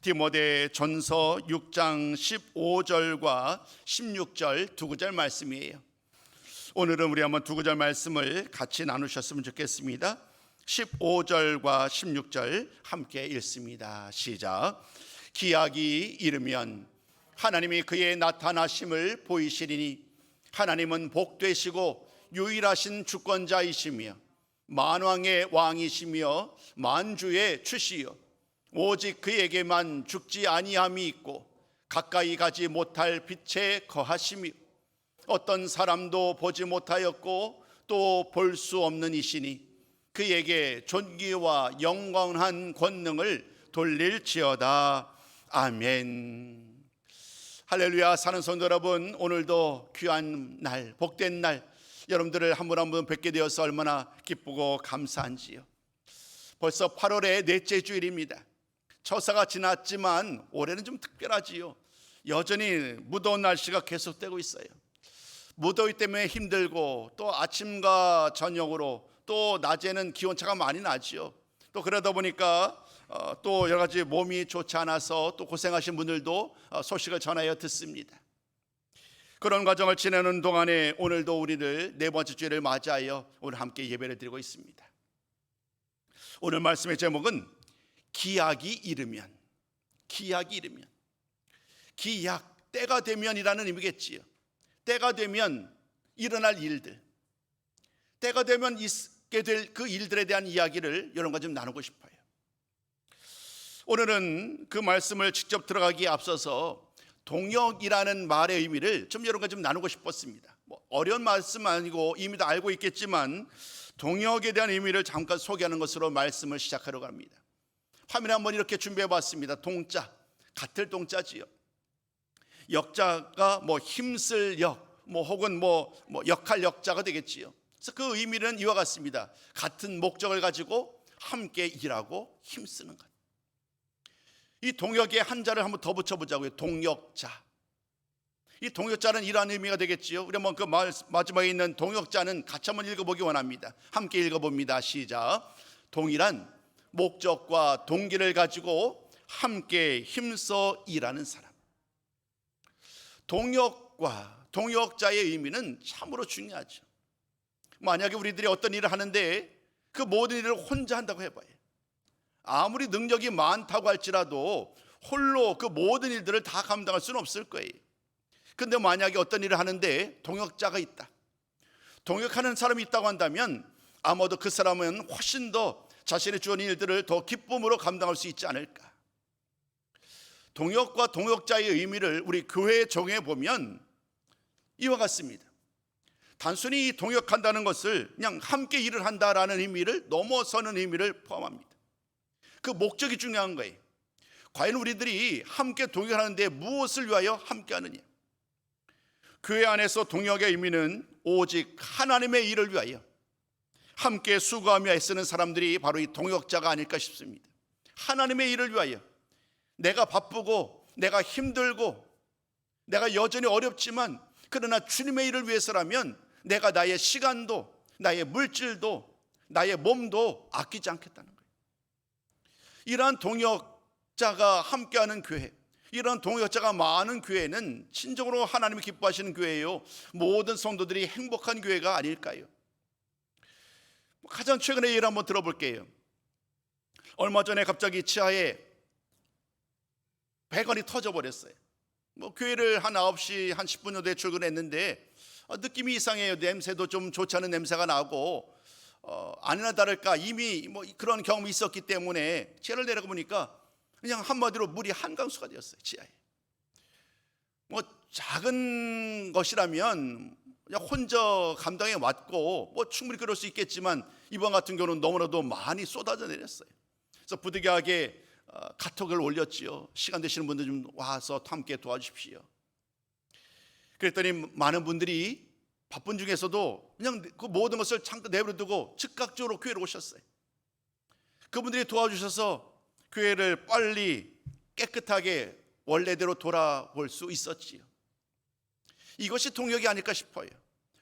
디모데전서 6장 15절과 16절 두 구절 말씀이에요. 오늘은 우리 한번 두 구절 말씀을 같이 나누셨으면 좋겠습니다. 15절과 16절 함께 읽습니다. 시작. 기약이 이르면 하나님이 그의 나타나심을 보이시리니 하나님은 복되시고 유일하신 주권자이시며 만왕의 왕이시며 만주의 주시여 오직 그에게만 죽지 아니함이 있고 가까이 가지 못할 빛에 거하시며 어떤 사람도 보지 못하였고 또 볼 수 없는 이시니 그에게 존귀와 영광한 권능을 돌릴지어다. 아멘. 할렐루야. 사는 성도 여러분, 오늘도 귀한 날, 복된 날, 여러분들을 한 분 한 분 뵙게 되어서 얼마나 기쁘고 감사한지요. 벌써 8월의 넷째 주일입니다. 처사가 지났지만 올해는 좀 특별하지요. 여전히 무더운 날씨가 계속되고 있어요. 무더위 때문에 힘들고 또 아침과 저녁으로 또 낮에는 기온차가 많이 나지요. 또 그러다 보니까 또 여러 가지 몸이 좋지 않아서 또 고생하신 분들도 소식을 전하여 듣습니다. 그런 과정을 지내는 동안에 오늘도 우리를 네 번째 주일을 맞이하여 오늘 함께 예배를 드리고 있습니다. 오늘 말씀의 제목은 기약이 이르면, 기약이 이르면, 기약, 때가 되면이라는 의미겠지요. 때가 되면 일어날 일들, 때가 되면 있게 될 그 일들에 대한 이야기를 여러분과 좀 나누고 싶어요. 오늘은 그 말씀을 직접 들어가기에 앞서서 동역이라는 말의 의미를 좀 여러분과 좀 나누고 싶었습니다. 어려운 말씀 아니고 이미 다 알고 있겠지만 동역에 대한 의미를 잠깐 소개하는 것으로 말씀을 시작하려고 합니다. 화면에 한번 이렇게 준비해 봤습니다. 동자, 같을 동자지요. 역자가 힘쓸 역, 혹은 역할 역자가 되겠지요. 그래서 그 의미는 이와 같습니다. 같은 목적을 가지고 함께 일하고 힘쓰는 것. 이 동역의 한자를 한번 더 붙여보자고요. 동역자. 이 동역자는 이러한 의미가 되겠지요. 우리 한번 그 마지막에 있는 동역자는 같이 한번 읽어보기 원합니다. 함께 읽어봅니다. 시작. 동일한 목적과 동기를 가지고 함께 힘써 일하는 사람. 동역과 동역자의 의미는 참으로 중요하죠. 만약에 우리들이 어떤 일을 하는데 그 모든 일을 혼자 한다고 해봐요. 아무리 능력이 많다고 할지라도 홀로 그 모든 일들을 다 감당할 수는 없을 거예요. 근데 만약에 어떤 일을 하는데 동역자가 있다, 동역하는 사람이 있다고 한다면 아마도 그 사람은 훨씬 더 자신의 주어진 일들을 더 기쁨으로 감당할 수 있지 않을까. 동역과 동역자의 의미를 우리 교회에 적용해 보면 이와 같습니다. 단순히 동역한다는 것을 그냥 함께 일을 한다라는 의미를 넘어서는 의미를 포함합니다. 그 목적이 중요한 거예요. 과연 우리들이 함께 동역하는데 무엇을 위하여 함께 하느냐. 교회 안에서 동역의 의미는 오직 하나님의 일을 위하여 함께 수고하며 애쓰는 사람들이 바로 이 동역자가 아닐까 싶습니다. 하나님의 일을 위하여 내가 바쁘고 내가 힘들고 내가 여전히 어렵지만 그러나 주님의 일을 위해서라면 내가 나의 시간도 나의 물질도 나의 몸도 아끼지 않겠다는 거예요. 이러한 동역자가 함께하는 교회, 이런 동역자가 많은 교회는 진정으로 하나님이 기뻐하시는 교회예요. 모든 성도들이 행복한 교회가 아닐까요? 가장 최근의 예를 한번 들어볼게요. 얼마 전에 갑자기 지하에 배관이 터져버렸어요. 교회를 한 9시 한 10분 정도에 출근했는데 느낌이 이상해요. 냄새도 좀 좋지 않은 냄새가 나고 아니나 다를까 이미 그런 경험이 있었기 때문에 지하를 내려가 보니까 그냥 한마디로 물이 한강수가 되었어요. 지하에. 작은 것이라면 그냥 혼자 감당해 왔고 충분히 그럴 수 있겠지만 이번 같은 경우는 너무나도 많이 쏟아져 내렸어요. 그래서 부득이하게 카톡을 올렸지요. 시간 되시는 분들 좀 와서 함께 도와주십시오. 그랬더니 많은 분들이 바쁜 중에서도 그냥 그 모든 것을 잠깐 내버려두고 즉각적으로 교회로 오셨어요. 그분들이 도와주셔서 교회를 빨리 깨끗하게 원래대로 돌아볼 수 있었지요. 이것이 동역이 아닐까 싶어요.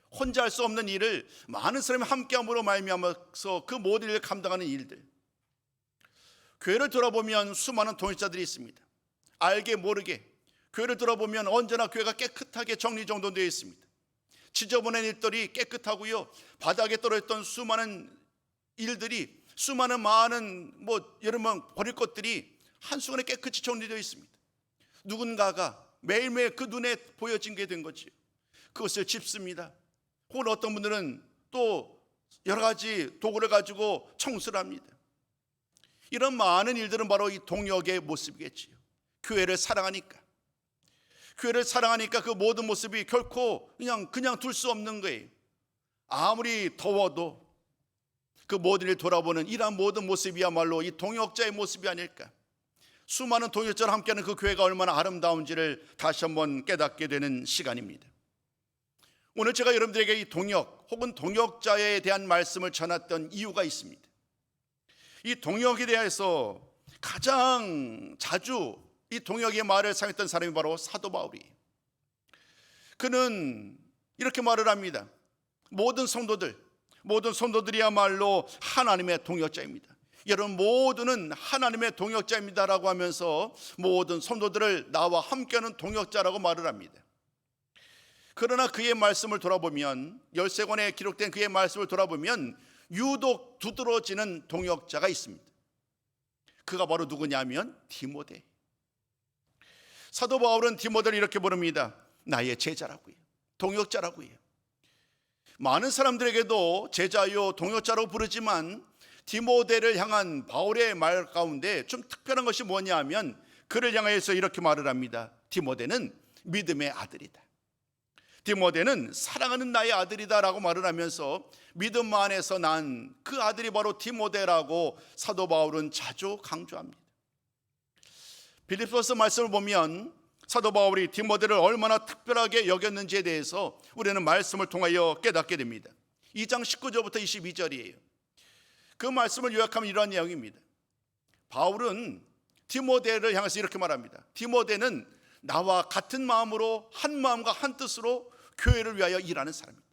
혼자 할 수 없는 일을 많은 사람이 함께함으로 말미암아서 그 모든 일을 감당하는 일들. 교회를 돌아보면 수많은 동역자들이 있습니다. 알게 모르게 교회를 들어보면 언제나 교회가 깨끗하게 정리정돈되어 있습니다. 지저분한 일들이 깨끗하고요, 바닥에 떨어졌던 수많은 일들이, 수많은 많은 여러분 버릴 것들이 한순간에 깨끗이 정리되어 있습니다. 누군가가 매일매일 그 눈에 보여진 게 된 거지요. 그것을 짚습니다. 혹은 어떤 분들은 또 여러 가지 도구를 가지고 청소를 합니다. 이런 많은 일들은 바로 이 동역의 모습이겠지요. 교회를 사랑하니까 그 모든 모습이 결코 그냥 둘 수 없는 거예요. 아무리 더워도 그 모든 일 돌아보는 이러한 모든 모습이야말로 이 동역자의 모습이 아닐까. 수많은 동역자와 함께하는 그 교회가 얼마나 아름다운지를 다시 한번 깨닫게 되는 시간입니다. 오늘 제가 여러분들에게 이 동역 혹은 동역자에 대한 말씀을 전했던 이유가 있습니다. 이 동역에 대해서 가장 자주 이 동역의 말을 사용했던 사람이 바로 사도 바울이에요. 그는 이렇게 말을 합니다. 모든 성도들이야말로 하나님의 동역자입니다. 여러분 모두는 하나님의 동역자입니다라고 하면서 모든 성도들을 나와 함께하는 동역자라고 말을 합니다. 그러나 그의 말씀을 돌아보면, 13권에 기록된 그의 말씀을 돌아보면 유독 두드러지는 동역자가 있습니다. 그가 바로 누구냐면 디모데. 사도 바울은 디모데를 이렇게 부릅니다. 나의 제자라고요, 동역자라고요. 많은 사람들에게도 제자요 동역자라고 부르지만 디모데를 향한 바울의 말 가운데 좀 특별한 것이 뭐냐 하면 그를 향해서 이렇게 말을 합니다. 디모데는 믿음의 아들이다. 디모데는 사랑하는 나의 아들이다 라고 말을 하면서 믿음 안에서 난 그 아들이 바로 디모데라고 사도 바울은 자주 강조합니다. 빌립보서 말씀을 보면 사도 바울이 디모데를 얼마나 특별하게 여겼는지에 대해서 우리는 말씀을 통하여 깨닫게 됩니다. 2장 19절부터 22절이에요. 그 말씀을 요약하면 이러한 내용입니다. 바울은 디모데를 향해서 이렇게 말합니다. 디모데는 나와 같은 마음으로 한 마음과 한 뜻으로 교회를 위하여 일하는 사람입니다.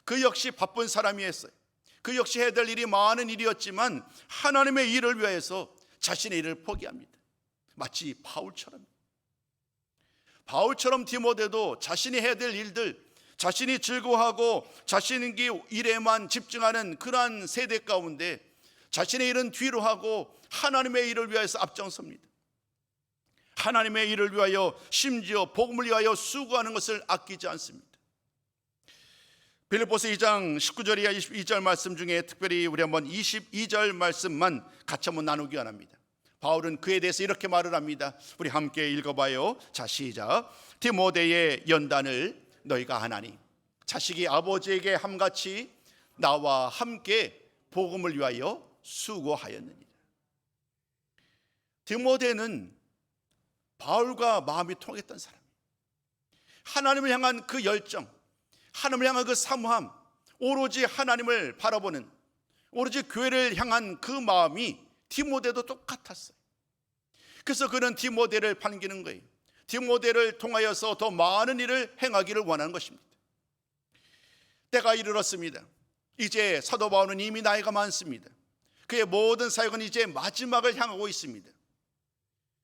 그 역시 바쁜 사람이었어요. 그 역시 해야 될 일이 많은 일이었지만 하나님의 일을 위해서 자신의 일을 포기합니다. 마치 바울처럼 디모데도 자신이 해야 될 일들, 자신이 즐거워하고 자신의 일에만 집중하는 그러한 세대 가운데 자신의 일은 뒤로 하고 하나님의 일을 위해서 앞장섭니다. 하나님의 일을 위하여 심지어 복음을 위하여 수고하는 것을 아끼지 않습니다. 빌립보서 2장 19절 이하 22절 말씀 중에 특별히 우리 한번 22절 말씀만 같이 한번 나누기 원합니다. 바울은 그에 대해서 이렇게 말을 합니다. 우리 함께 읽어봐요. 자, 시작. 디모데의 연단을 너희가 하나니 자식이 아버지에게 함같이 나와 함께 복음을 위하여 수고하였느니라. 디모데는 바울과 마음이 통했던 사람이에요. 하나님을 향한 그 열정, 하나님을 향한 그 사모함, 오로지 하나님을 바라보는, 오로지 교회를 향한 그 마음이 디모데도 똑같았어요. 그래서 그는 디모데를 반기는 거예요. 디모데를 통하여서 더 많은 일을 행하기를 원하는 것입니다. 때가 이르렀습니다. 이제 사도 바울은 이미 나이가 많습니다. 그의 모든 사역은 이제 마지막을 향하고 있습니다.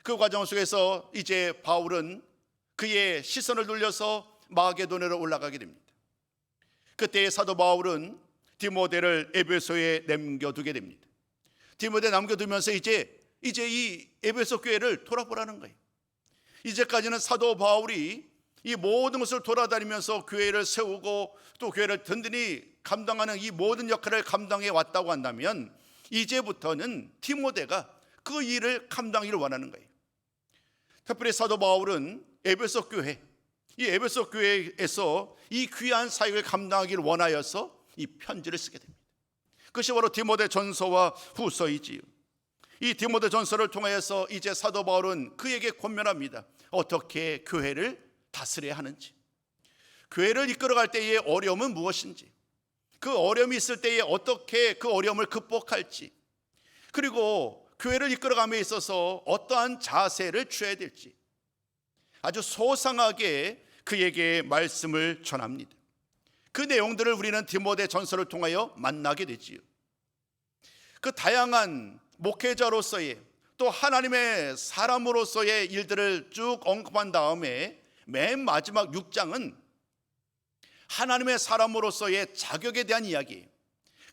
그 과정 속에서 이제 바울은 그의 시선을 돌려서 마게도냐로 올라가게 됩니다. 그때 사도 바울은 디모데를 에베소에 남겨두게 됩니다. 디모데 남겨두면서 이제 이 에베소 교회를 돌아보라는 거예요. 이제까지는 사도 바울이 이 모든 것을 돌아다니면서 교회를 세우고 또 교회를 든든히 감당하는 이 모든 역할을 감당해 왔다고 한다면 이제부터는 디모데가 그 일을 감당하기를 원하는 거예요. 특별히 사도 바울은 에베소 교회, 이 에베소 교회에서 이 귀한 사역을 감당하기를 원하여서 이 편지를 쓰게 됩니다. 그것이 바로 디모데 전서와 후서이지요. 이 디모데 전서를 통하여서 이제 사도 바울은 그에게 권면합니다. 어떻게 교회를 다스려야 하는지, 교회를 이끌어갈 때의 어려움은 무엇인지, 그 어려움이 있을 때에 어떻게 그 어려움을 극복할지, 그리고 교회를 이끌어감에 있어서 어떠한 자세를 취해야 될지 아주 소상하게 그에게 말씀을 전합니다. 그 내용들을 우리는 디모데 전서를 통하여 만나게 되지요. 그 다양한 목회자로서의 또 하나님의 사람으로서의 일들을 쭉 언급한 다음에 맨 마지막 6장은 하나님의 사람으로서의 자격에 대한 이야기,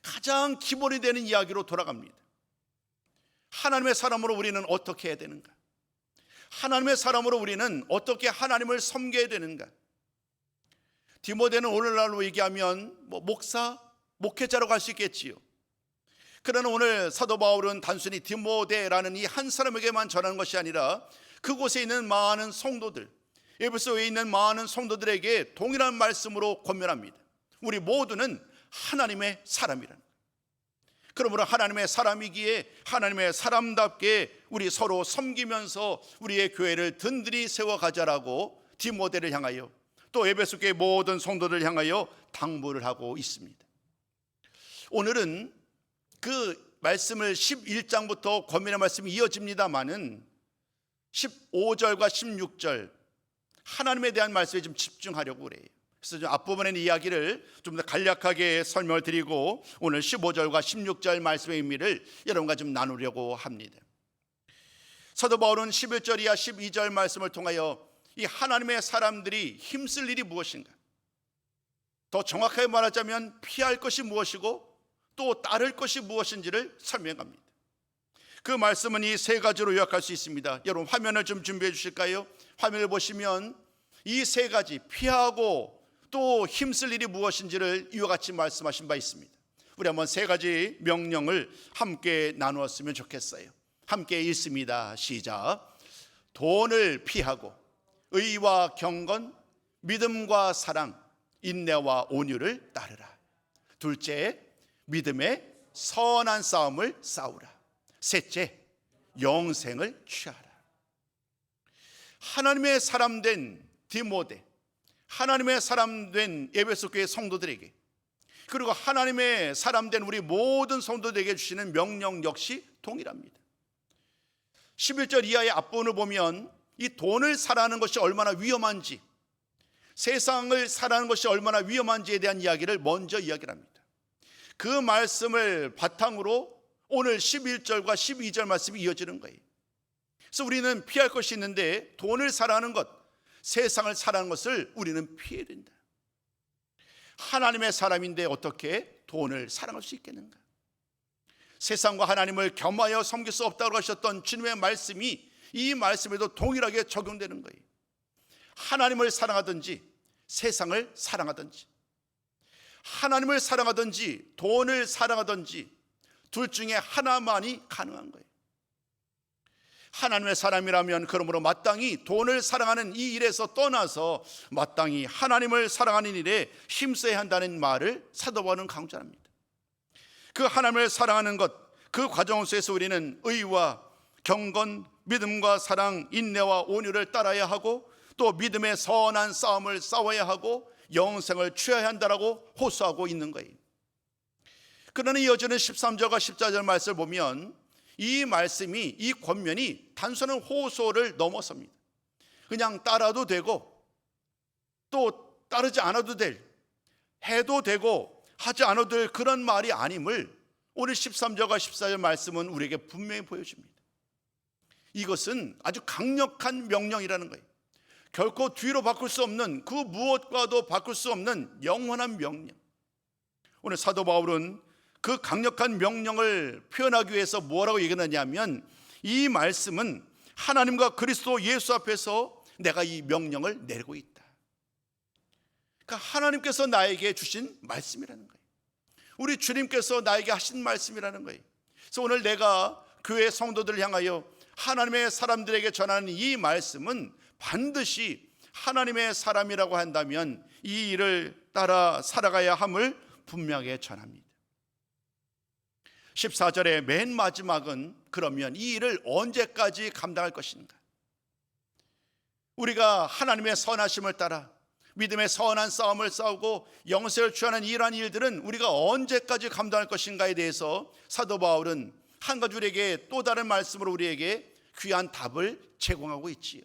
가장 기본이 되는 이야기로 돌아갑니다. 하나님의 사람으로 우리는 어떻게 해야 되는가? 하나님의 사람으로 우리는 어떻게 하나님을 섬겨야 되는가? 디모데는 오늘날로 얘기하면 목사, 목회자라고 할 수 있겠지요. 그러나 오늘 사도 바울은 단순히 디모데라는 이 한 사람에게만 전하는 것이 아니라 그곳에 있는 많은 성도들, 에베소에 있는 많은 성도들에게 동일한 말씀으로 권면합니다. 우리 모두는 하나님의 사람이라는, 그러므로 하나님의 사람이기에 하나님의 사람답게 우리 서로 섬기면서 우리의 교회를 든든히 세워가자라고 디모데를 향하여 또 에베소 교회 모든 성도들을 향하여 당부를 하고 있습니다. 오늘은 그 말씀을 11장부터 권면의 말씀이 이어집니다마는 15절과 16절 하나님에 대한 말씀에 좀 집중하려고 그래요. 그래서 좀 앞부분의 이야기를 좀 더 간략하게 설명을 드리고 오늘 15절과 16절 말씀의 의미를 여러분과 좀 나누려고 합니다. 사도 바울은 11절 이하 12절 말씀을 통하여 이 하나님의 사람들이 힘쓸 일이 무엇인가, 더 정확하게 말하자면 피할 것이 무엇이고 또 따를 것이 무엇인지를 설명합니다. 그 말씀은 이 세 가지로 요약할 수 있습니다. 여러분 화면을 좀 준비해 주실까요? 화면을 보시면 이 세 가지, 피하고 또 힘쓸 일이 무엇인지를 이와 같이 말씀하신 바 있습니다. 우리 한번 세 가지 명령을 함께 나누었으면 좋겠어요. 함께 읽습니다. 시작. 돈을 피하고 의와 경건, 믿음과 사랑, 인내와 온유를 따르라. 둘째, 믿음의 선한 싸움을 싸우라. 셋째, 영생을 취하라. 하나님의 사람된 디모데, 하나님의 사람된 에베소 교회 성도들에게, 그리고 하나님의 사람된 우리 모든 성도들에게 주시는 명령 역시 동일합니다. 11절 이하의 앞부분을 보면 이 돈을 사랑하는 것이 얼마나 위험한지, 세상을 사랑하는 것이 얼마나 위험한지에 대한 이야기를 먼저 이야기를 합니다. 그 말씀을 바탕으로 오늘 11절과 12절 말씀이 이어지는 거예요. 그래서 우리는 피할 것이 있는데 돈을 사랑하는 것, 세상을 사랑하는 것을 우리는 피해야 된다. 하나님의 사람인데 어떻게 돈을 사랑할 수 있겠는가? 세상과 하나님을 겸하여 섬길 수 없다고 하셨던 주님의 말씀이 이 말씀에도 동일하게 적용되는 거예요. 하나님을 사랑하든지 세상을 사랑하든지, 하나님을 사랑하든지 돈을 사랑하든지 둘 중에 하나만이 가능한 거예요. 하나님의 사람이라면 그러므로 마땅히 돈을 사랑하는 이 일에서 떠나서 마땅히 하나님을 사랑하는 일에 힘써야 한다는 말을 사도 바울은 강조합니다. 그 하나님을 사랑하는 것, 그 과정 속에서 우리는 의와 경건, 믿음과 사랑, 인내와 온유를 따라야 하고 또 믿음의 선한 싸움을 싸워야 하고 영생을 취해야 한다라고 호소하고 있는 거예요. 그러나 이어지는 13절과 14절 말씀을 보면 이 말씀이, 이 권면이 단순한 호소를 넘어섭니다. 그냥 따라도 되고 또 따르지 않아도 될, 해도 되고 하지 않아도 될 그런 말이 아님을 오늘 13절과 14절 말씀은 우리에게 분명히 보여줍니다. 이것은 아주 강력한 명령이라는 거예요. 결코 뒤로 바꿀 수 없는, 그 무엇과도 바꿀 수 없는 영원한 명령. 오늘 사도 바울은 그 강력한 명령을 표현하기 위해서 뭐라고 얘기하냐면 이 말씀은 하나님과 그리스도 예수 앞에서 내가 이 명령을 내리고 있다. 그러니까 하나님께서 나에게 주신 말씀이라는 거예요. 우리 주님께서 나에게 하신 말씀이라는 거예요. 그래서 오늘 내가 교회 성도들을 향하여 하나님의 사람들에게 전하는 이 말씀은 반드시 하나님의 사람이라고 한다면 이 일을 따라 살아가야 함을 분명하게 전합니다. 14절의 맨 마지막은 그러면 이 일을 언제까지 감당할 것인가? 우리가 하나님의 선하심을 따라 믿음의 선한 싸움을 싸우고 영생을 취하는 이러한 일들은 우리가 언제까지 감당할 것인가에 대해서 사도 바울은 한 가지 우리에게 또 다른 말씀으로 우리에게 귀한 답을 제공하고 있지요.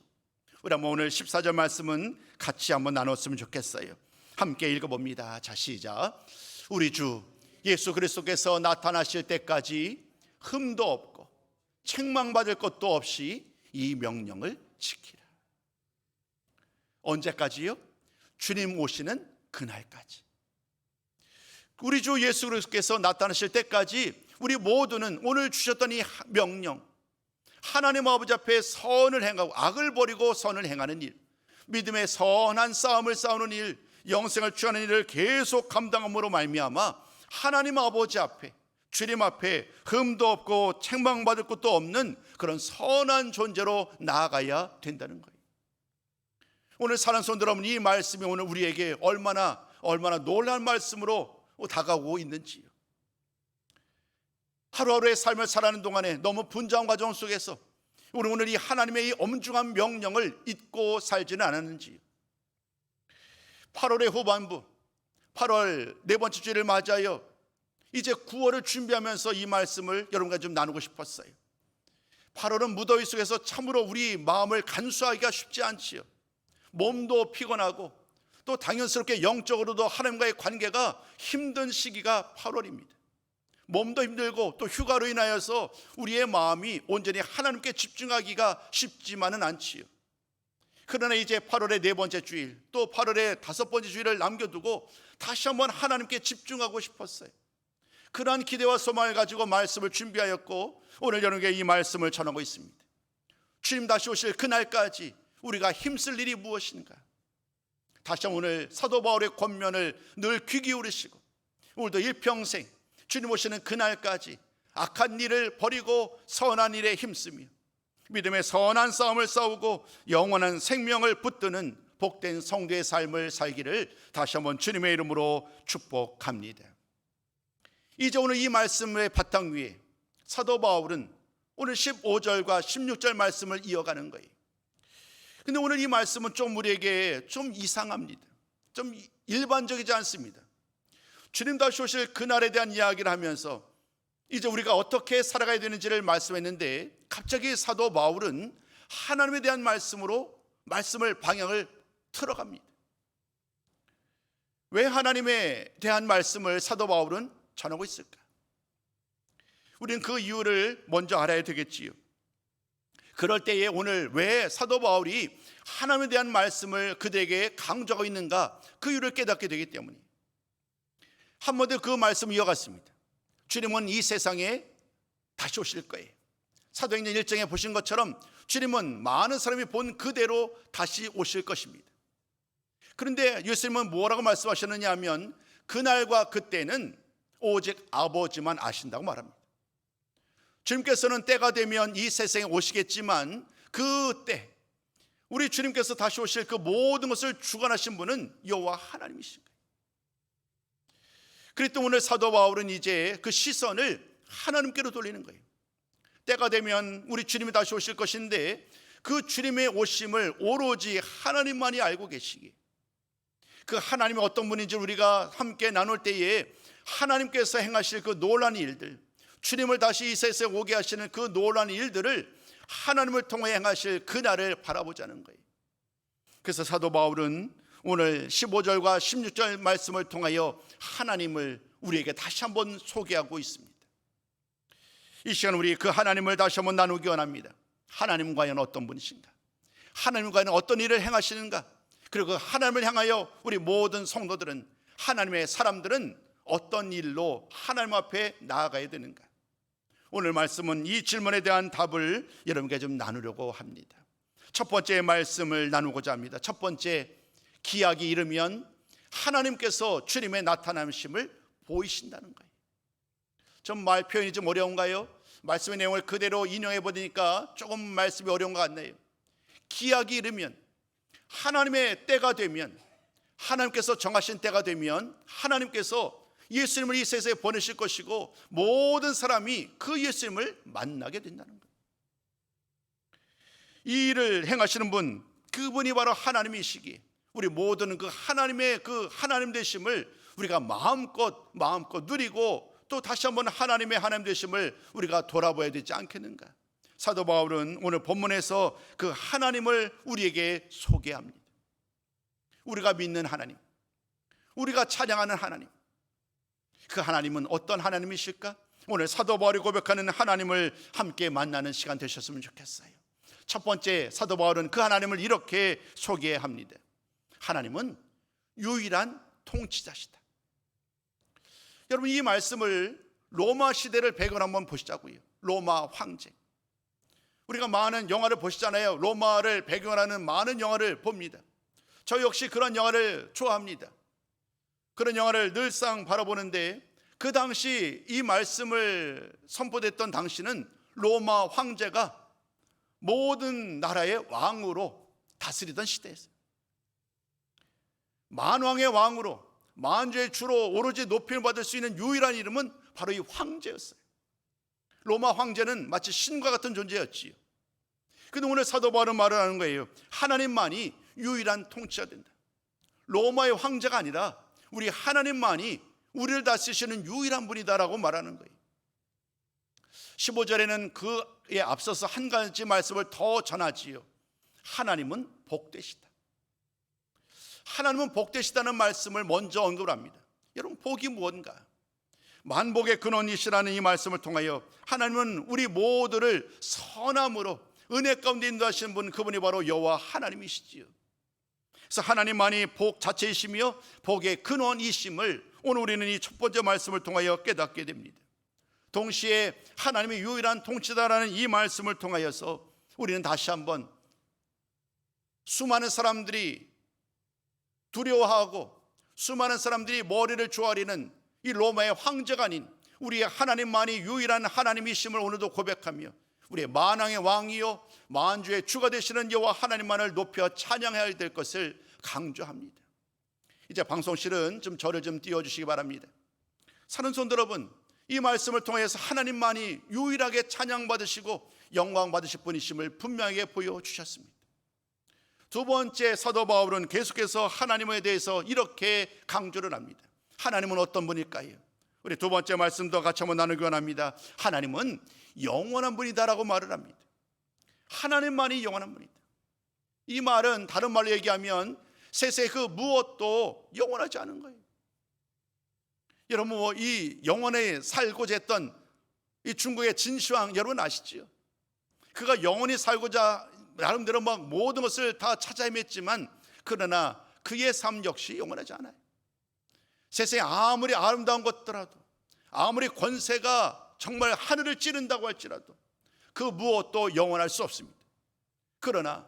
우리 한번 오늘 14절 말씀은 같이 한번 나눴으면 좋겠어요. 함께 읽어봅니다. 자, 시작. 우리 주 예수 그리스도께서 나타나실 때까지 흠도 없고 책망받을 것도 없이 이 명령을 지키라. 언제까지요? 주님 오시는 그날까지. 우리 주 예수 그리스도께서 나타나실 때까지 우리 모두는 오늘 주셨던 이 명령, 하나님 아버지 앞에 선을 행하고 악을 버리고 선을 행하는 일, 믿음의 선한 싸움을 싸우는 일, 영생을 취하는 일을 계속 감당함으로 말미암아 하나님 아버지 앞에, 주님 앞에 흠도 없고 책망받을 것도 없는 그런 선한 존재로 나아가야 된다는 거예요. 오늘 사랑하는 성도 여러분, 이 말씀이 오늘 우리에게 얼마나 놀라운 말씀으로 다가오고 있는지요. 하루하루의 삶을 살아가는 동안에 너무 분주한 과정 속에서 우리 오늘 이 하나님의 이 엄중한 명령을 잊고 살지는 않았는지요. 8월의 후반부, 8월 네 번째 주일을 맞이하여 이제 9월을 준비하면서 이 말씀을 여러분과 좀 나누고 싶었어요. 8월은 무더위 속에서 참으로 우리 마음을 간수하기가 쉽지 않지요. 몸도 피곤하고 또 당연스럽게 영적으로도 하나님과의 관계가 힘든 시기가 8월입니다. 몸도 힘들고 또 휴가로 인하여서 우리의 마음이 온전히 하나님께 집중하기가 쉽지만은 않지요. 그러나 이제 8월의 네 번째 주일, 또 8월의 다섯 번째 주일을 남겨두고 다시 한번 하나님께 집중하고 싶었어요. 그러한 기대와 소망을 가지고 말씀을 준비하였고 오늘 여러분에게 이 말씀을 전하고 있습니다. 주님 다시 오실 그날까지 우리가 힘쓸 일이 무엇인가? 다시 한번 오늘 사도 바울의 권면을 늘 귀 기울이시고 오늘도 일평생 주님 오시는 그날까지 악한 일을 버리고 선한 일에 힘쓰며 믿음의 선한 싸움을 싸우고 영원한 생명을 붙드는 복된 성도의 삶을 살기를 다시 한번 주님의 이름으로 축복합니다. 이제 오늘 이 말씀의 바탕 위에 사도 바울은 오늘 15절과 16절 말씀을 이어가는 거예요. 근데 오늘 이 말씀은 좀 우리에게 좀 이상합니다. 좀 일반적이지 않습니다. 주님 다시 오실 그날에 대한 이야기를 하면서 이제 우리가 어떻게 살아가야 되는지를 말씀했는데 갑자기 사도 바울은 하나님에 대한 말씀으로 말씀을 방향을 틀어갑니다. 왜 하나님에 대한 말씀을 사도 바울은 전하고 있을까? 우리는 그 이유를 먼저 알아야 되겠지요. 그럴 때에 오늘 왜 사도 바울이 하나님에 대한 말씀을 그들에게 강조하고 있는가, 그 이유를 깨닫게 되기 때문에 한 번 더 그 말씀을 이어갔습니다. 주님은 이 세상에 다시 오실 거예요. 사도행전 1장에 보신 것처럼 주님은 많은 사람이 본 그대로 다시 오실 것입니다. 그런데 예수님은 뭐라고 말씀하셨느냐 하면 그날과 그때는 오직 아버지만 아신다고 말합니다. 주님께서는 때가 되면 이 세상에 오시겠지만 그때 우리 주님께서 다시 오실 그 모든 것을 주관하신 분은 여호와 하나님이신 거예요. 그랬더니 오늘 사도 바울은 이제 그 시선을 하나님께로 돌리는 거예요. 때가 되면 우리 주님이 다시 오실 것인데 그 주님의 오심을 오로지 하나님만이 알고 계시기에 그 하나님이 어떤 분인지 우리가 함께 나눌 때에 하나님께서 행하실 그 놀라운 일들, 주님을 다시 이 세상에 오게 하시는 그 놀라운 일들을 하나님을 통해 행하실 그날을 바라보자는 거예요. 그래서 사도 바울은 오늘 15절과 16절 말씀을 통하여 하나님을 우리에게 다시 한번 소개하고 있습니다. 이 시간 우리 그 하나님을 다시 한번 나누기 원합니다. 하나님은 과연 어떤 분이신가? 하나님은 과연 어떤 일을 행하시는가? 그리고 그 하나님을 향하여 우리 모든 성도들은, 하나님의 사람들은 어떤 일로 하나님 앞에 나아가야 되는가? 오늘 말씀은 이 질문에 대한 답을 여러분께 좀 나누려고 합니다. 첫 번째 말씀을 나누고자 합니다. 첫 번째, 기약이 이르면 하나님께서 주님의 나타남심을 보이신다는 거예요. 좀 말 표현이 좀 어려운가요? 말씀의 내용을 그대로 인용해 보니까 조금 말씀이 어려운 것 같네요. 기약이 이르면, 하나님의 때가 되면, 하나님께서 정하신 때가 되면 하나님께서 예수님을 이 세상에 보내실 것이고 모든 사람이 그 예수님을 만나게 된다는 거예요. 이 일을 행하시는 분, 그분이 바로 하나님이시기에 우리 모두는 그 하나님의 그 하나님 되심을 우리가 마음껏 누리고 또 다시 한번 하나님의 하나님 되심을 우리가 돌아봐야 되지 않겠는가? 사도 바울은 오늘 본문에서 그 하나님을 우리에게 소개합니다. 우리가 믿는 하나님, 우리가 찬양하는 하나님, 그 하나님은 어떤 하나님이실까? 오늘 사도 바울이 고백하는 하나님을 함께 만나는 시간 되셨으면 좋겠어요. 첫 번째, 사도 바울은 그 하나님을 이렇게 소개합니다. 하나님은 유일한 통치자시다. 여러분, 이 말씀을 로마 시대를 배경으로 한번 보시자고요. 로마 황제. 우리가 많은 영화를 보시잖아요. 로마를 배경으로 하는 많은 영화를 봅니다. 저 역시 그런 영화를 좋아합니다. 그런 영화를 늘상 바라보는데, 그 당시 이 말씀을 선포됐던 당시는 로마 황제가 모든 나라의 왕으로 다스리던 시대였어요. 만왕의 왕으로, 만주의 주로 오로지 높임을 받을 수 있는 유일한 이름은 바로 이 황제였어요. 로마 황제는 마치 신과 같은 존재였지요. 근데 오늘 사도 바울은 말을 하는 거예요. 하나님만이 유일한 통치가 된다. 로마의 황제가 아니라 우리 하나님만이 우리를 다스리시는 유일한 분이다라고 말하는 거예요. 15절에는 그에 앞서서 한 가지 말씀을 더 전하지요. 하나님은 복되시다. 하나님은 복되시다는 말씀을 먼저 언급을 합니다. 여러분, 복이 무엇인가? 만복의 근원이시라는 이 말씀을 통하여 하나님은 우리 모두를 선함으로 은혜 가운데 인도하시는 분, 그분이 바로 여호와 하나님이시지요. 그래서 하나님만이 복 자체이시며 복의 근원이심을 오늘 우리는 이 첫 번째 말씀을 통하여 깨닫게 됩니다. 동시에 하나님이 유일한 통치다라는 이 말씀을 통하여서 우리는 다시 한번 수많은 사람들이 두려워하고 수많은 사람들이 머리를 조아리는 이 로마의 황제가 아닌 우리의 하나님만이 유일한 하나님이심을 오늘도 고백하며 우리의 만왕의 왕이요 만주의 주가 되시는 여호와 하나님만을 높여 찬양해야 될 것을 강조합니다. 이제 방송실은 좀 저를 좀 띄워주시기 바랍니다. 사는 성도 여러분, 이 말씀을 통해서 하나님만이 유일하게 찬양받으시고 영광 받으실 분이심을 분명하게 보여주셨습니다. 두 번째, 사도 바울은 계속해서 하나님에 대해서 이렇게 강조를 합니다. 하나님은 어떤 분일까요? 우리 두 번째 말씀도 같이 한번 나누기 원합니다. 하나님은 영원한 분이다라고 말을 합니다. 하나님만이 영원한 분이다. 이 말은 다른 말로 얘기하면 세세 그 무엇도 영원하지 않은 거예요. 여러분, 이 영원에 살고자 했던 이 중국의 진시황 여러분 아시죠? 그가 영원히 살고자 나름대로 막 모든 것을 다 찾아 헤맸지만 그러나 그의 삶 역시 영원하지 않아요. 세상에 아무리 아름다운 것더라도, 아무리 권세가 정말 하늘을 찌른다고 할지라도 그 무엇도 영원할 수 없습니다. 그러나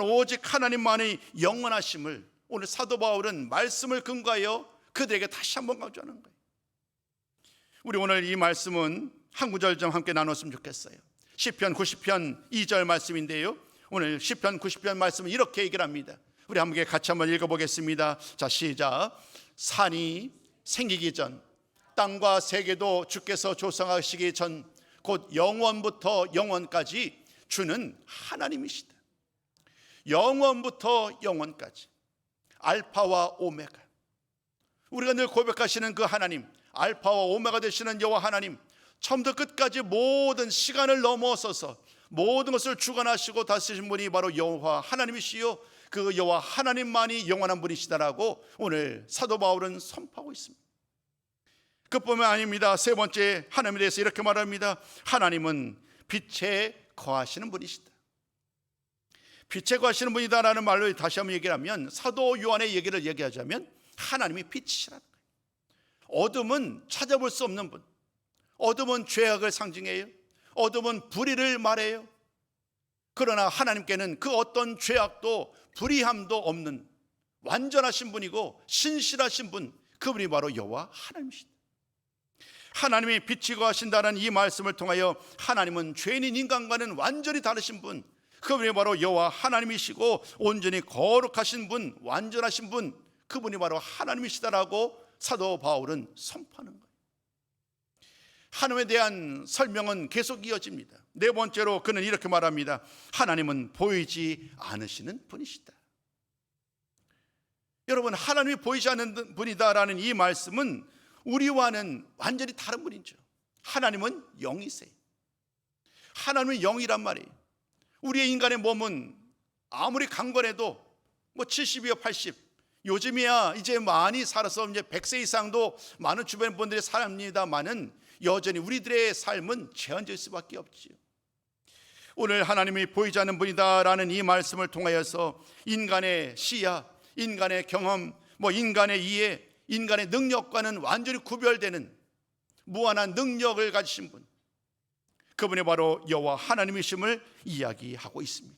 오직 하나님만의 영원하심을 오늘 사도 바울은 말씀을 근거하여 그들에게 다시 한번 강조하는 거예요. 우리 오늘 이 말씀은 한 구절 좀 함께 나눴으면 좋겠어요. 시편 90편 2절 말씀인데요, 오늘 시편 90편 말씀은 이렇게 얘기를 합니다. 우리 함께 같이 한번 읽어보겠습니다. 자, 시작. 산이 생기기 전, 땅과 세계도 주께서 조성하시기 전, 곧 영원부터 영원까지 주는 하나님이시다. 영원부터 영원까지, 알파와 오메가, 우리가 늘 고백하시는 그 하나님, 알파와 오메가 되시는 여호와 하나님, 처음부터 끝까지 모든 시간을 넘어서서 모든 것을 주관하시고 다스리신 분이 바로 여호와 하나님이시요 그 여호와 하나님만이 영원한 분이시다라고 오늘 사도 바울은 선포하고 있습니다. 그뿐만 아닙니다. 세 번째, 하나님에 대해서 이렇게 말합니다. 하나님은 빛에 거하시는 분이시다. 빛에 거하시는 분이다라는 말로 다시 한번 얘기를 하면, 사도 요한의 얘기를 얘기하자면 하나님이 빛이시라는 거예요. 어둠은 찾아볼 수 없는 분, 어둠은 죄악을 상징해요. 어둠은 불의를 말해요. 그러나 하나님께는 그 어떤 죄악도 불의함도 없는 완전하신 분이고 신실하신 분, 그분이 바로 여호와 하나님이시다. 하나님이 빛이 거하신다는 이 말씀을 통하여 하나님은 죄인인 인간과는 완전히 다르신 분, 그분이 바로 여호와 하나님이시고 온전히 거룩하신 분, 완전하신 분, 그분이 바로 하나님이시다라고 사도 바울은 선포하는 거예요. 하나님에 대한 설명은 계속 이어집니다. 네 번째로 그는 이렇게 말합니다. 하나님은 보이지 않으시는 분이시다. 여러분, 하나님이 보이지 않는 분이다라는 이 말씀은 우리와는 완전히 다른 분이죠. 하나님은 영이세요. 하나님은 영이란 말이에요. 우리의 인간의 몸은 아무리 강건해도 70이요 80, 요즘이야 이제 많이 살아서 이제 100세 이상도 많은 주변 분들이 삽니다만은 여전히 우리들의 삶은 제한될 수밖에 없지요. 오늘 하나님이 보이지 않는 분이다라는 이 말씀을 통하여서 인간의 시야, 인간의 경험, 인간의 이해, 인간의 능력과는 완전히 구별되는 무한한 능력을 가지신 분, 그분이 바로 여호와 하나님이심을 이야기하고 있습니다.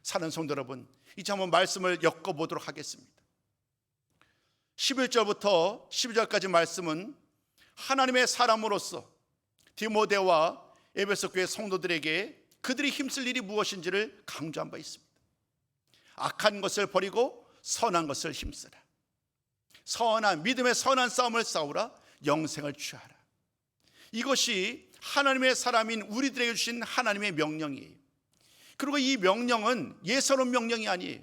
사는 성도 여러분, 이제 한번 말씀을 엮어보도록 하겠습니다. 11절부터 12절까지 말씀은 하나님의 사람으로서 디모데와 에베소 교회 성도들에게 그들이 힘쓸 일이 무엇인지를 강조한 바 있습니다. 악한 것을 버리고 선한 것을 힘쓰라. 믿음의 선한 싸움을 싸우라. 영생을 취하라. 이것이 하나님의 사람인 우리들에게 주신 하나님의 명령이에요. 그리고 이 명령은 예사로운 명령이 아니에요.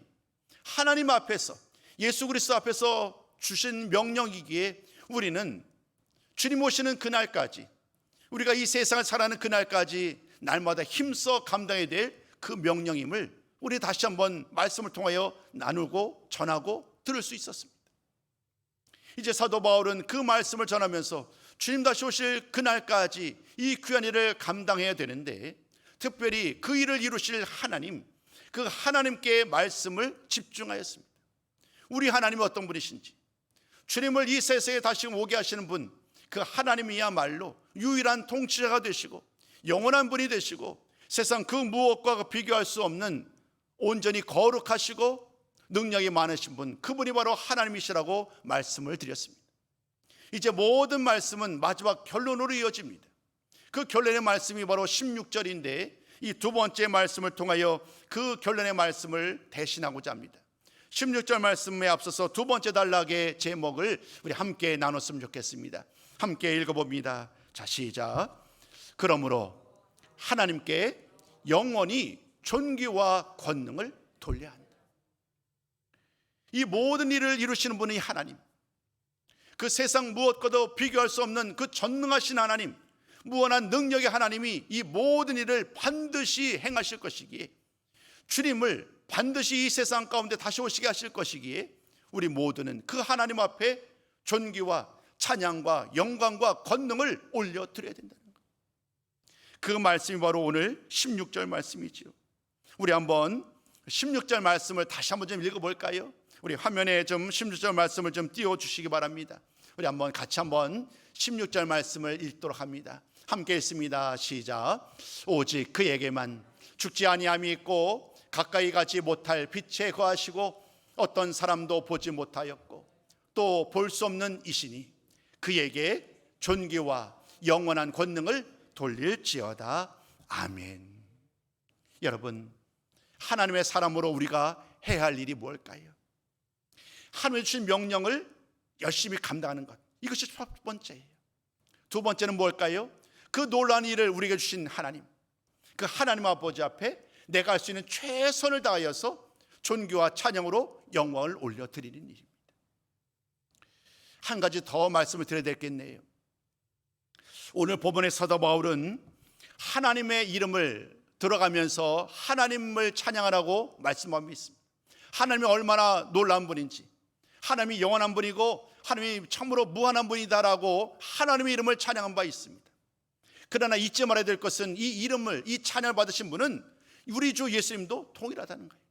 하나님 앞에서, 예수 그리스도 앞에서 주신 명령이기에 우리는 주님 오시는 그날까지, 우리가 이 세상을 살아가는 그날까지 날마다 힘써 감당해야 될 그 명령임을 우리 다시 한번 말씀을 통하여 나누고 전하고 들을 수 있었습니다. 이제 사도 바울은 그 말씀을 전하면서 주님 다시 오실 그날까지 이 귀한 일을 감당해야 되는데, 특별히 그 일을 이루실 하나님, 그 하나님께 말씀을 집중하였습니다. 우리 하나님이 어떤 분이신지, 주님을 이 세상에 다시 오게 하시는 분, 그 하나님이야말로 유일한 통치자가 되시고 영원한 분이 되시고 세상 그 무엇과 비교할 수 없는 온전히 거룩하시고 능력이 많으신 분, 그분이 바로 하나님이시라고 말씀을 드렸습니다. 이제 모든 말씀은 마지막 결론으로 이어집니다. 그 결론의 말씀이 바로 16절인데, 이 두 번째 말씀을 통하여 그 결론의 말씀을 대신하고자 합니다. 16절 말씀에 앞서서 두 번째 단락의 제목을 우리 함께 나눴으면 좋겠습니다. 함께 읽어봅니다. 자, 시작. 그러므로 하나님께 영원히 존귀와 권능을 돌려야 한다. 이 모든 일을 이루시는 분이 하나님, 그 세상 무엇과도 비교할 수 없는 그 전능하신 하나님, 무한한 능력의 하나님이 이 모든 일을 반드시 행하실 것이기에, 주님을 반드시 이 세상 가운데 다시 오시게 하실 것이기에 우리 모두는 그 하나님 앞에 존귀와 찬양과 영광과 권능을 올려드려야 된다는 것. 그 말씀이 바로 오늘 16절 말씀이지요. 우리 한번 16절 말씀을 다시 한번 좀 읽어볼까요? 우리 화면에 좀 16절 말씀을 좀 띄워주시기 바랍니다. 우리 한번 같이 한번 16절 말씀을 읽도록 합니다. 함께 읽습니다. 시작. 오직 그에게만 죽지 아니함이 있고 가까이 가지 못할 빛에 거하시고 어떤 사람도 보지 못하였고 또 볼 수 없는 이시니 그에게 존귀와 영원한 권능을 돌릴지어다. 아멘. 여러분, 하나님의 사람으로 우리가 해야 할 일이 뭘까요? 하나님의 주신 명령을 열심히 감당하는 것, 이것이 첫 번째예요. 두 번째는 뭘까요? 그 놀라운 일을 우리에게 주신 하나님, 그 하나님 아버지 앞에 내가 할 수 있는 최선을 다하여서 존귀와 찬양으로 영광을 올려드리는 일입니다. 한 가지 더 말씀을 드려야 되겠네요. 오늘 본문의 사도 바울은 하나님의 이름을 들어가면서 하나님을 찬양하라고 말씀하고 있습니다. 하나님이 얼마나 놀라운 분인지, 하나님이 영원한 분이고 하나님이 참으로 무한한 분이다라고 하나님의 이름을 찬양한 바 있습니다. 그러나 잊지 말아야 될 것은 이 이름을, 이 찬양을 받으신 분은 우리 주 예수님도 동일하다는 거예요.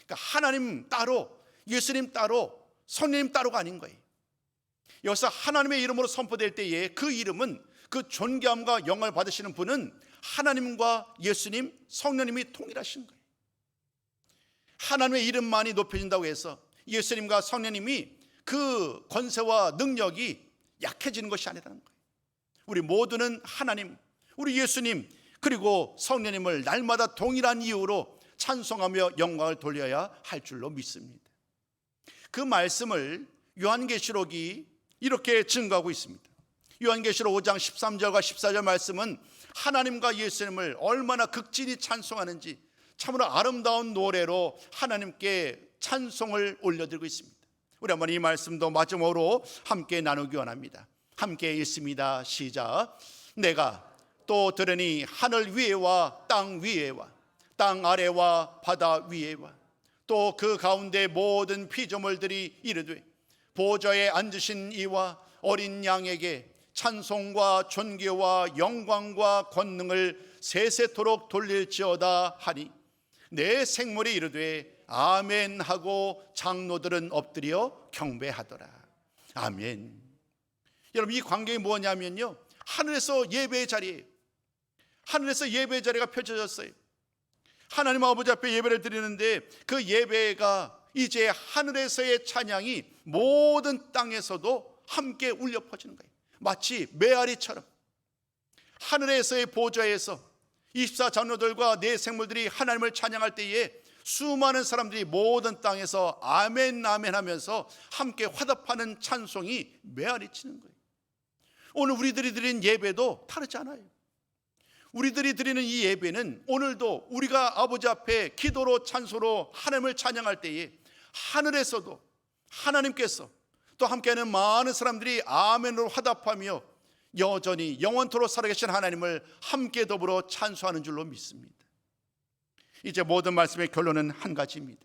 그러니까 하나님 따로, 예수님 따로, 성령님 따로가 아닌 거예요. 여기서 하나님의 이름으로 선포될 때에 그 이름은, 그 존귀함과 영광을 받으시는 분은 하나님과 예수님, 성령님이 동일하신 거예요. 하나님의 이름만이 높여진다고 해서 예수님과 성령님이 그 권세와 능력이 약해지는 것이 아니라는 거예요. 우리 모두는 하나님, 우리 예수님, 그리고 성령님을 날마다 동일한 이유로 찬송하며 영광을 돌려야 할 줄로 믿습니다. 그 말씀을 요한계시록이 이렇게 증거하고 있습니다. 요한계시록 5장 13절과 14절 말씀은 하나님과 예수님을 얼마나 극진히 찬송하는지 참으로 아름다운 노래로 하나님께 찬송을 올려드리고 있습니다. 우리 한번 이 말씀도 마지막으로 함께 나누기 원합니다. 함께 읽습니다. 시작. 내가 또 들으니 하늘 위에와 땅 위에와 땅 아래와 바다 위에와 또 그 가운데 모든 피조물들이 이르되 보좌에 앉으신 이와 어린 양에게 찬송과 존귀와 영광과 권능을 세세토록 돌릴지어다 하니 내 생물이 이르되 아멘 하고 장로들은 엎드려 경배하더라. 아멘. 여러분, 이 광경이 뭐냐면요, 하늘에서 예배의 자리예요. 하늘에서 예배의 자리가 펼쳐졌어요. 하나님 아버지 앞에 예배를 드리는데 그 예배가 이제 하늘에서의 찬양이 모든 땅에서도 함께 울려 퍼지는 거예요. 마치 메아리처럼 하늘에서의 보좌에서 24장로들과 네 생물들이 하나님을 찬양할 때에 수많은 사람들이 모든 땅에서 아멘 아멘 하면서 함께 화답하는 찬송이 메아리치는 거예요. 오늘 우리들이 드린 예배도 다르지 않아요. 우리들이 드리는 이 예배는 오늘도 우리가 아버지 앞에 기도로 찬소로 하나님을 찬양할 때에 하늘에서도 하나님께서 또 함께하는 많은 사람들이 아멘으로 화답하며 여전히 영원토록 살아계신 하나님을 함께 더불어 찬송하는 줄로 믿습니다. 이제 모든 말씀의 결론은 한 가지입니다.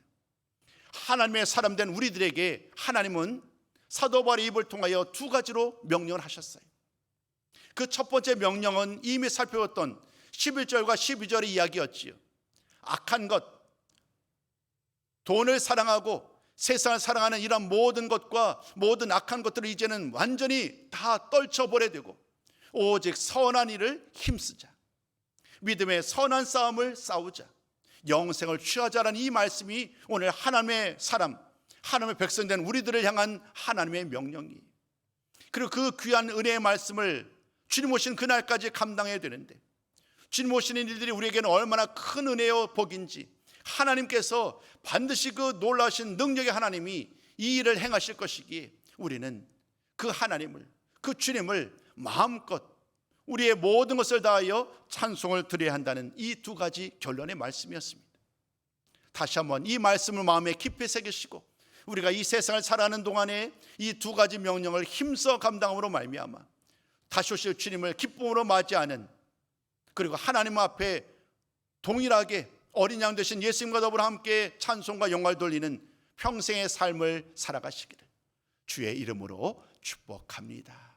하나님의 사람된 우리들에게 하나님은 사도 바울의 입을 통하여 두 가지로 명령을 하셨어요. 그 첫 번째 명령은 이미 살펴봤던 11절과 12절의 이야기였지요. 악한 것, 돈을 사랑하고 세상을 사랑하는 이런 모든 것과 모든 악한 것들을 이제는 완전히 다 떨쳐버려야 되고 오직 선한 일을 힘쓰자, 믿음의 선한 싸움을 싸우자, 영생을 취하자라는 이 말씀이 오늘 하나님의 사람, 하나님의 백성된 우리들을 향한 하나님의 명령이에요. 그리고 그 귀한 은혜의 말씀을 주님 오신 그날까지 감당해야 되는데, 주님 오시는 일들이 우리에게는 얼마나 큰 은혜요 복인지, 하나님께서 반드시 그 놀라신 능력의 하나님이 이 일을 행하실 것이기에 우리는 그 하나님을, 그 주님을 마음껏 우리의 모든 것을 다하여 찬송을 드려야 한다는 이 두 가지 결론의 말씀이었습니다. 다시 한번 이 말씀을 마음에 깊이 새기시고 우리가 이 세상을 살아가는 동안에 이 두 가지 명령을 힘써 감당함으로 말미암아 다시 오실 주님을 기쁨으로 맞이하는, 그리고 하나님 앞에 동일하게 어린 양 되신 예수님과 더불어 함께 찬송과 영광을 돌리는 평생의 삶을 살아가시기를 주의 이름으로 축복합니다.